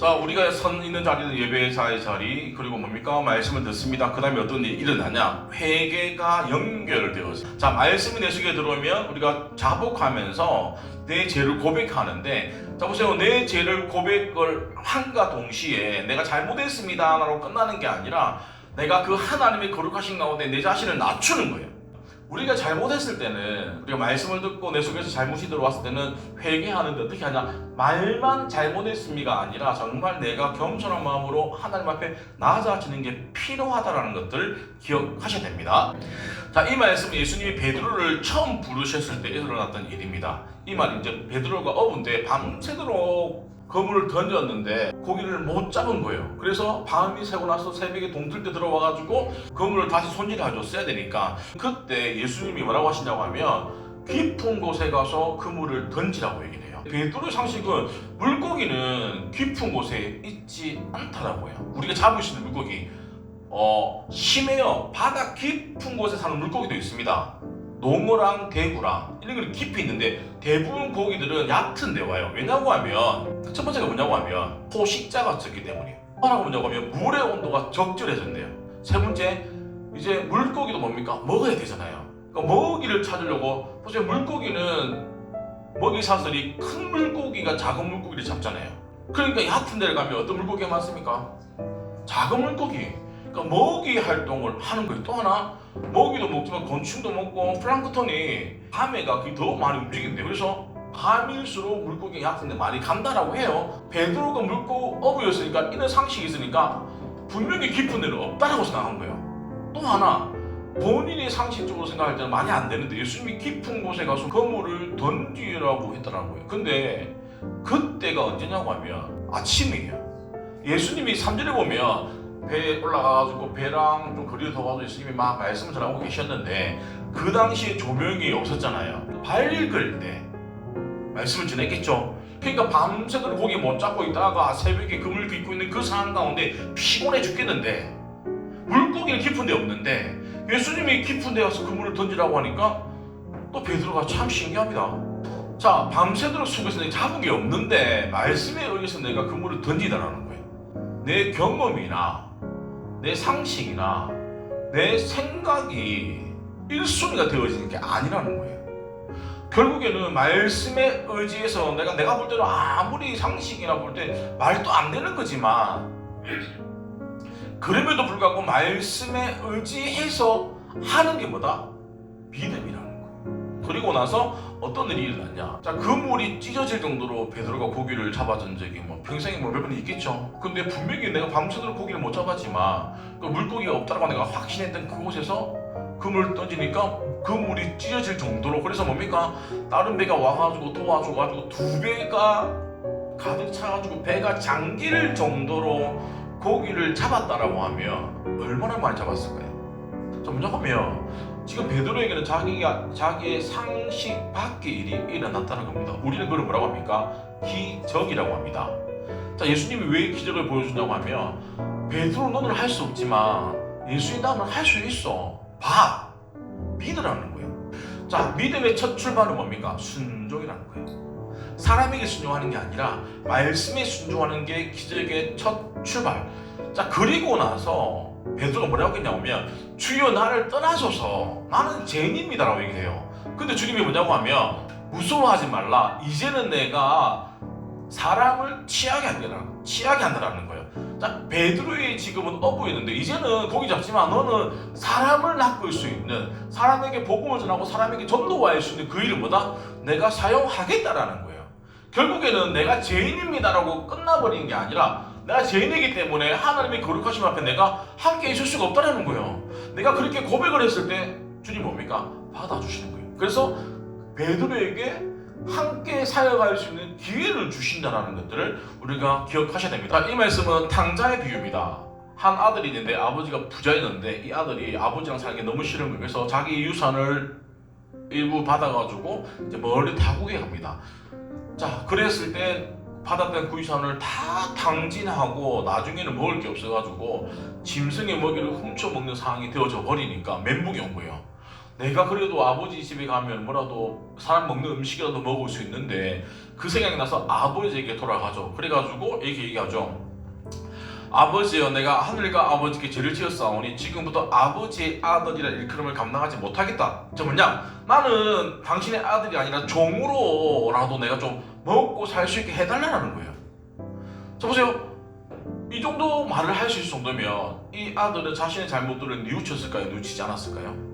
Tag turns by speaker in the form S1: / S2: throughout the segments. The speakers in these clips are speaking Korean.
S1: 자, 우리가 선 있는 자리는 예배자의 자리, 그리고 뭡니까? 말씀을 듣습니다. 그 다음에 어떤 일이 일어나냐? 회개가 연결되어서. 자, 말씀이 내 속에 들어오면 우리가 자복하면서 내 죄를 고백하는데, 자, 보세요. 내 죄를 고백을 함과 동시에 내가 잘못했습니다 라고 끝나는 게 아니라 내가 그 하나님의 거룩하신 가운데 내 자신을 낮추는 거예요. 우리가 잘못했을 때는, 우리가 말씀을 듣고 내 속에서 잘못이 들어왔을 때는 회개하는데 어떻게 하냐? 말만 잘못했습니까 아니라 정말 내가 겸손한 마음으로 하나님 앞에 낮아지는 게 필요하다는 것들 기억하셔야 됩니다. 자, 이 말씀은 예수님이 베드로를 처음 부르셨을 때 일어났던 일입니다. 이 말은 이제 베드로가 어부인데 밤새도록 그물을 던졌는데 고기를 못 잡은 거예요. 그래서 밤이 새고 나서 새벽에 동틀 때 들어와가지고 그물을 다시 손질해줬어야 되니까, 그때 예수님이 뭐라고 하시냐고 하면 깊은 곳에 가서 그물을 던지라고 얘기를 해요. 베드로의 상식은 물고기는 깊은 곳에 있지 않다라고 해요. 우리가 잡을 수 있는 물고기 심해요. 바다 깊은 곳에 사는 물고기도 있습니다. 농어랑 대구랑 이런 건 깊이 있는데 대부분 고기들은 얕은 데 와요. 왜냐고 하면 첫 번째가 뭐냐고 하면 포식자가 적기 때문이에요. 하나가 뭐냐고 하면 물의 온도가 적절해진대요. 세 번째, 이제 물고기도 뭡니까? 먹어야 되잖아요. 그러니까 먹이를 찾으려고, 보세요. 물고기는 먹이 사슬이 큰 물고기가 작은 물고기를 잡잖아요. 그러니까 얕은 데를 가면 어떤 물고기가 많습니까? 작은 물고기. 그러니까 먹이 활동을 하는 거예요. 또 하나, 먹이도 먹지만 곤충도 먹고 플랑크톤이 밤에가 더 많이 움직인대요. 그래서 밤일수록 물고기가 얕은데 많이 간다라고 해요. 베드로가 어부였으니까 이런 상식이 있으니까 분명히 깊은 데는 없다라고 생각한 거예요. 또 하나, 본인이 상식적으로 생각할 때는 많이 안 되는데 예수님이 깊은 곳에 가서 그물을 던지라고 했더라고요. 근데 그때가 언제냐고 하면 아침이에요. 예수님이 3절에 보면 배에 올라가가지고 배랑 좀 거리를 더 가서 예수님이 막 말씀을 전하고 계셨는데, 그 당시에 조명이 없었잖아요. 발 읽을 때 말씀을 전했겠죠. 그러니까 밤새도록 고기 못 잡고 있다가 새벽에 그물 깃고 있는 그 상황 가운데 피곤해 죽겠는데, 물고기는 깊은 데 없는데 예수님이 깊은 데 가서 그물을 던지라고 하니까 또 베드로가 참 신기합니다. 자, 밤새도록 속에서 잡은 게 없는데 말씀에 의해서 내가 그물을 던지다라는 거예요. 내 경험이나 내 상식이나 내 생각이 1순위가 되어지는 게 아니라는 거예요. 결국에는 말씀에 의지해서 내가 볼 때는 아무리 상식이나 볼 때 말도 안 되는 거지만, 그럼에도 불구하고 말씀에 의지해서 하는 게 뭐다? 믿음이라는 거예요. 그리고 나서 어떤 일이 일어났냐? 자, 그물이 찢어질 정도로 베드로가 고기를 잡아준 적이 평생에 몇 번 있겠죠. 근데 분명히 내가 밤새도록 고기를 못 잡았지만 그 물고기가 없다고 내가 확신했던 그곳에서 그물을 던지니까 그물이 찢어질 정도로, 그래서 뭡니까? 다른 배가 와가지고 도와줘가지고 두 배가 가득 차가지고 배가 잠길 정도로 고기를 잡았다라고 하면 얼마나 많이 잡았을까요? 자, 먼저 하면 지금 베드로에게는 자기의 상식 밖의 일이 일어났다는 겁니다. 우리는 그걸 뭐라고 합니까? 기적이라고 합니다. 자, 예수님이 왜 기적을 보여주냐고 하면, 베드로 너는 할 수 없지만 예수의 나는 할 수 있어. 봐. 믿으라는 거예요. 자, 믿음의 첫 출발은 뭡니까? 순종이라는 거예요. 사람에게 순종하는 게 아니라 말씀에 순종하는 게 기적의 첫 출발. 자, 그리고 나서 베드로가 뭐라고 했냐고 하면, 주여 나를 떠나소서, 나는 죄인입니다 라고 얘기해요. 근데 주님이 뭐냐고 하면, 무서워하지 말라, 이제는 내가 사람을 취하게 한다라는 거예요. 자, 베드로의 지금은 어부였는데 이제는 고기 잡지만 너는 사람을 낚을 수 있는, 사람에게 복음을 전하고 사람에게 전도할 수 있는 그 일은 뭐다? 내가 사용하겠다라는 거예요. 결국에는 내가 죄인입니다라고 끝나버리는 게 아니라, 내가 죄인이기 때문에 하나님의 거룩하심 앞에 내가 함께 있을 수가 없다는 거예요. 내가 그렇게 고백을 했을 때 주님 뭡니까? 받아주시는 거예요. 그래서 베드로에게 함께 사역할 수 있는 기회를 주신다는 것들을 우리가 기억하셔야 됩니다. 이 말씀은 탕자의 비유입니다. 한 아들이 있는데 아버지가 부자였는데 이 아들이 아버지랑 살기 너무 싫은 거예요. 그래서 자기 유산을 일부 받아가지고 이제 멀리 타국에 갑니다. 자, 그랬을 때 받았던 그 유산을 다 탕진하고 나중에는 먹을 게 없어가지고 짐승의 먹이를 훔쳐먹는 상황이 되어져 버리니까 멘붕이 온 거예요. 내가 그래도 아버지 집에 가면 뭐라도 사람 먹는 음식이라도 먹을 수 있는데 그 생각이 나서 아버지에게 돌아가죠. 그래가지고 이렇게 얘기하죠. 아버지여, 내가 하늘과 아버지께 죄를 지었사오니 지금부터 아버지의 아들이라 일컬음을 감당하지 못하겠다. 저 뭐냐, 나는 당신의 아들이 아니라 종으로라도 내가 좀 먹고 살 수 있게 해달라는 거예요. 자 보세요, 이 정도 말을 할 수 있을 정도면 이 아들은 자신의 잘못들을 뉘우쳤을까요? 뉘우치지 않았을까요?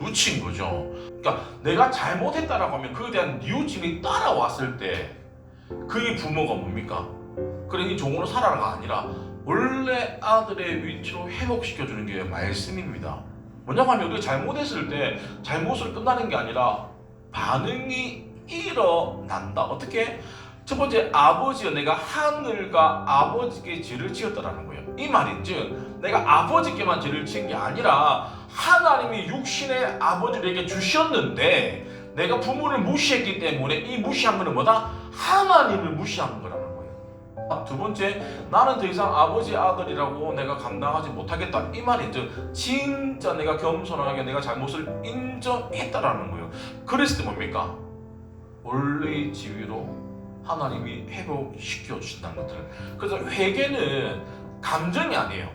S1: 뉘우친 거죠. 그러니까 내가 잘못했다라고 하면 그에 대한 뉘우침이 따라왔을 때 그의 부모가 뭡니까? 그래, 이 종으로 살아라가 아니라 원래 아들의 위치로 회복시켜주는 게 말씀입니다. 뭐냐고 하면 우리가 잘못했을 때 잘못을 끝나는 게 아니라 반응이 일어난다. 어떻게? 첫 번째, 아버지여, 내가 하늘과 아버지께 죄를 지었다라는 거예요. 이 말인즉 내가 아버지께만 죄를 지은 게 아니라 하나님이 육신의 아버지에게 주셨는데 내가 부모를 무시했기 때문에 이 무시한 거는 뭐다? 하나님을 무시한 거라는 거예요. 두 번째, 나는 더 이상 아버지 아들이라고 내가 감당하지 못하겠다. 이 말인즉 진짜 내가 겸손하게 내가 잘못을 인정했다라는 거예요. 그랬을 때 뭡니까? 원래의 지위로 하나님이 회복시켜 주신다는 것들. 그래서 회개는 감정이 아니에요.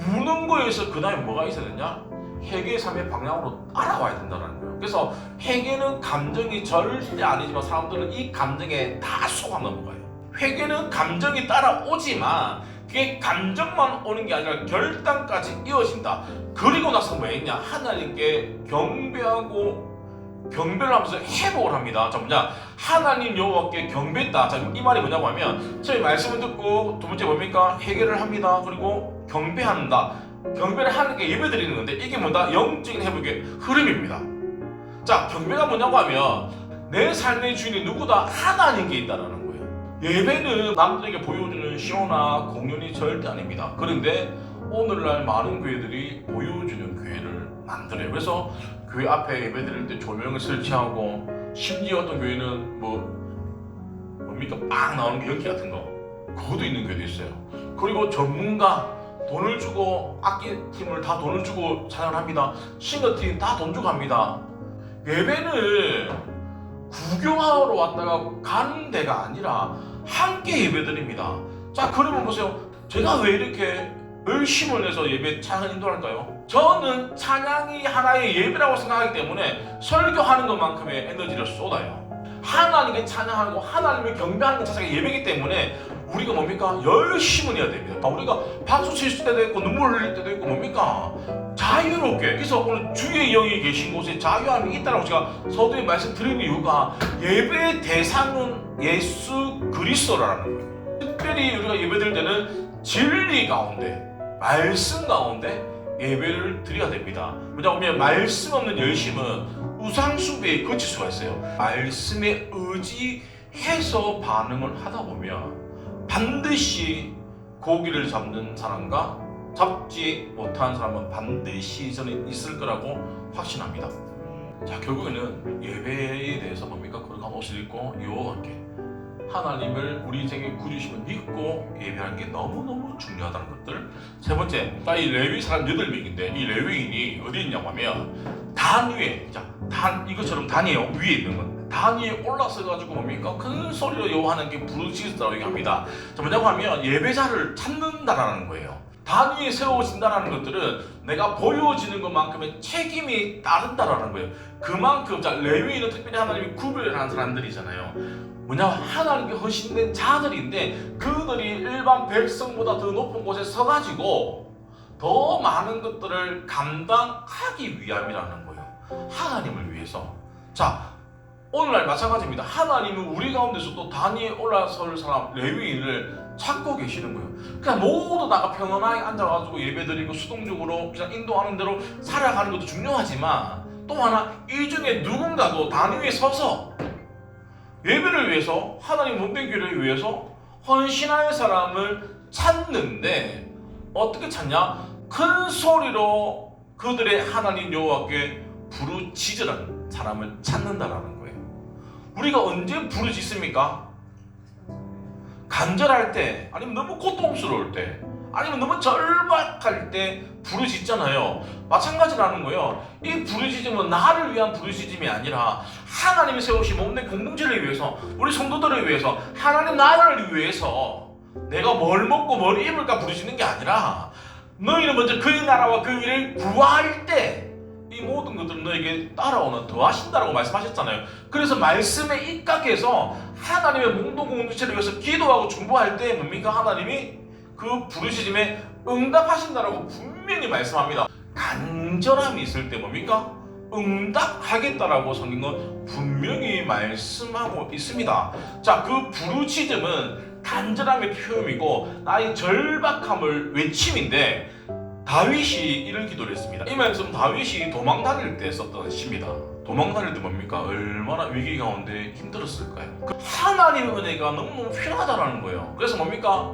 S1: 우는 거에서 그 다음에 뭐가 있어야 되냐? 회개의 삶의 방향으로 따라와야 된다는 거예요. 그래서 회개는 감정이 절대 아니지만 사람들은 이 감정에 다 속아 넘어가요. 회개는 감정이 따라오지만 그게 감정만 오는 게 아니라 결단까지 이어진다. 그리고 나서 뭐 했냐? 하나님께 경배하고 경배를 하면서 회복을 합니다. 자 뭐냐? 하나님 여호와께 경배했다. 자 이 말이 뭐냐고 하면 저희 말씀을 듣고 두 번째 뭡니까? 회개를 합니다. 그리고 경배한다. 경배를 하나님께 예배드리는 건데 이게 뭐다? 영적인 회복의 흐름입니다. 자 경배가 뭐냐고 하면 내 삶의 주인이 누구다? 하나님께 있다라는 거예요. 예배는 남들에게 보여주는 쇼나 공연이 절대 아닙니다. 그런데 오늘날 많은 교회들이 보여주는 교회를 만들어요. 그래서 교회 앞에 예배드릴 때 조명을 설치하고 심지어 어떤 교회는 뭡니까? 빵 나오는 게 연기 같은 거 그것도 있는 교회도 있어요. 그리고 전문가 돈을 주고 악기팀을 다 돈을 주고 찬양을 합니다. 싱어팀 다 돈 주고 합니다. 예배는 구경하러 왔다가 가는 데가 아니라 함께 예배드립니다. 자 그러면 보세요. 제가 왜 이렇게 열심을 내서 예배 찬양 인도할까요? 저는 찬양이 하나의 예배라고 생각하기 때문에 설교하는 것만큼의 에너지를 쏟아요. 하나님께 찬양하고 하나님을 경배하는 것 자체가 예배이기 때문에 우리가 뭡니까? 열심을 해야 됩니다. 우리가 박수 칠 때도 있고 눈물 흘릴 때도 있고 뭡니까? 자유롭게. 그래서 오늘 주의 영이 계신 곳에 자유함이 있다고 제가 서두에 말씀드린 이유가 예배의 대상은 예수 그리스도라는 거예요. 특별히 우리가 예배드릴 때는 진리 가운데 말씀 가운데 예배를 드려야 됩니다. 왜냐하면 말씀 없는 열심은 우상숭배에 그칠 수가 있어요. 말씀에 의지해서 반응을 하다 보면 반드시 고기를 잡는 사람과 잡지 못한 사람은 반드시 저는 있을 거라고 확신합니다. 자 결국에는 예배에 대해서 뭡니까? 거룩한 옷을 입고 여호와와 함께 하나님을 우리 인생의 구주심을 믿고 예배하는 게 너무너무 중요하다는 것들. 세 번째, 이 레위 사람 8명인데 이 레위인이 어디 있냐고 하면 단 위에, 이것처럼 단이 위에 있는 건 단 위에 올라서 가지고 뭡니까? 큰 소리로 여호와 하나님께 부르짖었다고 얘기합니다. 자 뭐냐고 하면 예배자를 찾는다라는 거예요. 단 위에 세워진다는 것들은 내가 보여지는 것만큼의 책임이 따른다라는 거예요. 그만큼 레위인은 특별히 하나님이 구별하는 사람들이잖아요. 뭐냐? 하나님께 헌신된 자들인데 그들이 일반 백성보다 더 높은 곳에 서가지고 더 많은 것들을 감당하기 위함이라는 거예요. 하나님을 위해서. 자 오늘날 마찬가지입니다. 하나님은 우리 가운데서도 단위에 올라설 사람 레위인을 찾고 계시는 거예요. 그냥 모두 나가 평온하게 앉아가지고 예배드리고 수동적으로 그냥 인도하는 대로 살아가는 것도 중요하지만 또 하나 이 중에 누군가도 단위 위에 서서 예배를 위해서 하나님 몸된 교회를 위해서 헌신할 사람을 찾는데 어떻게 찾냐? 큰 소리로 그들의 하나님 여호와께 부르짖으라는 사람을 찾는다라는 거예요. 우리가 언제 부르짖습니까? 간절할 때, 아니면 너무 고통스러울 때, 아니면 너무 절박할 때 부르짖잖아요. 마찬가지라는 거예요. 이 부르짖음은 나를 위한 부르짖음이 아니라 하나님이 세우신 몸내 공동체를 위해서, 우리 성도들을 위해서, 하나님 나라를 위해서 내가 뭘 먹고 뭘 입을까 부르짖는 게 아니라 너희는 먼저 그의 나라와 그 일을 구할 때 이 모든 것들은 너에게 따라오는 더하신다라고 말씀하셨잖아요. 그래서 말씀에 입각해서 하나님의 몸동 공동체를 위해서 기도하고 중보할 때 뭡니까? 하나님이 그 부르짖음에 응답하신다라고 분명히 말씀합니다. 간절함이 있을 때 뭡니까? 응답하겠다라고 성경은 분명히 말씀하고 있습니다. 자, 그 부르짖음은 간절함의 표현이고 나의 절박함을 외침인데 다윗이 이런 기도를 했습니다. 이 말씀 다윗이 도망 다닐 때 썼던 시입니다. 도망 다닐 때 뭡니까? 얼마나 위기 가운데 힘들었을까요? 하나님의 은혜가 너무 필요하다라는 거예요. 그래서 뭡니까?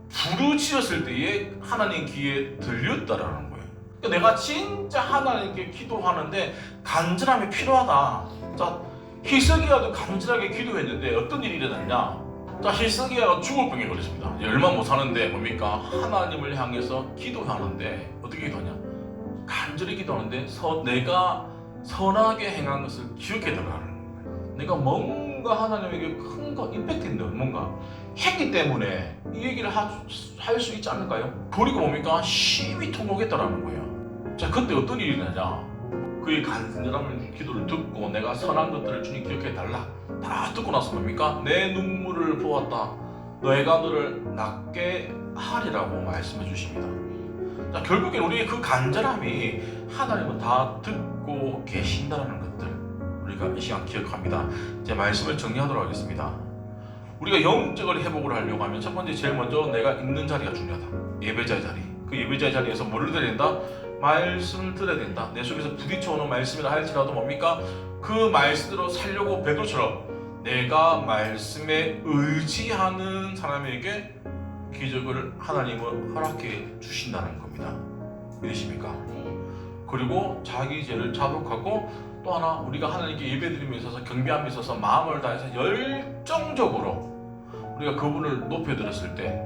S1: 부르짖었을 때에 하나님 귀에 들렸다라는 거예요. 그러니까 내가 진짜 하나님께 기도하는데 간절함이 필요하다. 자, 히스기야도 간절하게 기도했는데 어떤 일이 일어났냐? 자, 히스기야가 죽을 병에 걸렸습니다. 얼마 못 사는데 뭡니까? 하나님을 향해서 기도하는데 어떻게 기도하냐? 간절히 기도하는데 내가 선하게 행한 것을 기억해달라는 거예요. 내가 뭔가 하나님에게 큰 거 임팩트인데 뭔가 했기 때문에 이 얘기를 할 수 있지 않을까요? 그리고 뭡니까? 심히 통곡했다라는 거예요. 자, 그때 어떤 일이 일어나냐? 그의 간절한 기도를 듣고 내가 선한 것들을 주님 기억해달라 다 듣고 나서 뭡니까? 내 눈물을 보았다. 내가 너를 낫게 하리라고 말씀해 주십니다. 자, 결국엔 우리의 그 간절함이 하나님은 다 듣고 계신다는 것들 우리가 이 시간 기억합니다. 이제 말씀을 정리하도록 하겠습니다. 우리가 영적을 회복을 하려고 하면 첫 번째 제일 먼저 내가 있는 자리가 중요하다. 예배자의 자리. 그 예배자의 자리에서 뭐를 들어야 된다? 말씀을 들어야 된다. 내 속에서 부딪혀오는 말씀이라 할지라도 뭡니까? 그 말씀대로 살려고 베드로처럼 내가 말씀에 의지하는 사람에게 기적을 하나님은 허락해 주신다는 겁니다. 믿으십니까? 그리고 자기 죄를 자복하고 또 하나 우리가 하나님께 예배드림에 있어서 경배함에 있어서 마음을 다해서 열정적으로 우리가 그분을 높여드렸을 때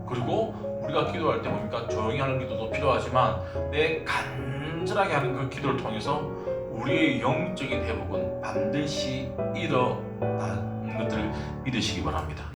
S1: 그리고 우리가 기도할 때 뭡니까? 조용히 하는 기도도 필요하지만 내 간절하게 하는 그 기도를 통해서 우리의 영적인 회복은 반드시 일어나는 것들을 믿으시기 바랍니다.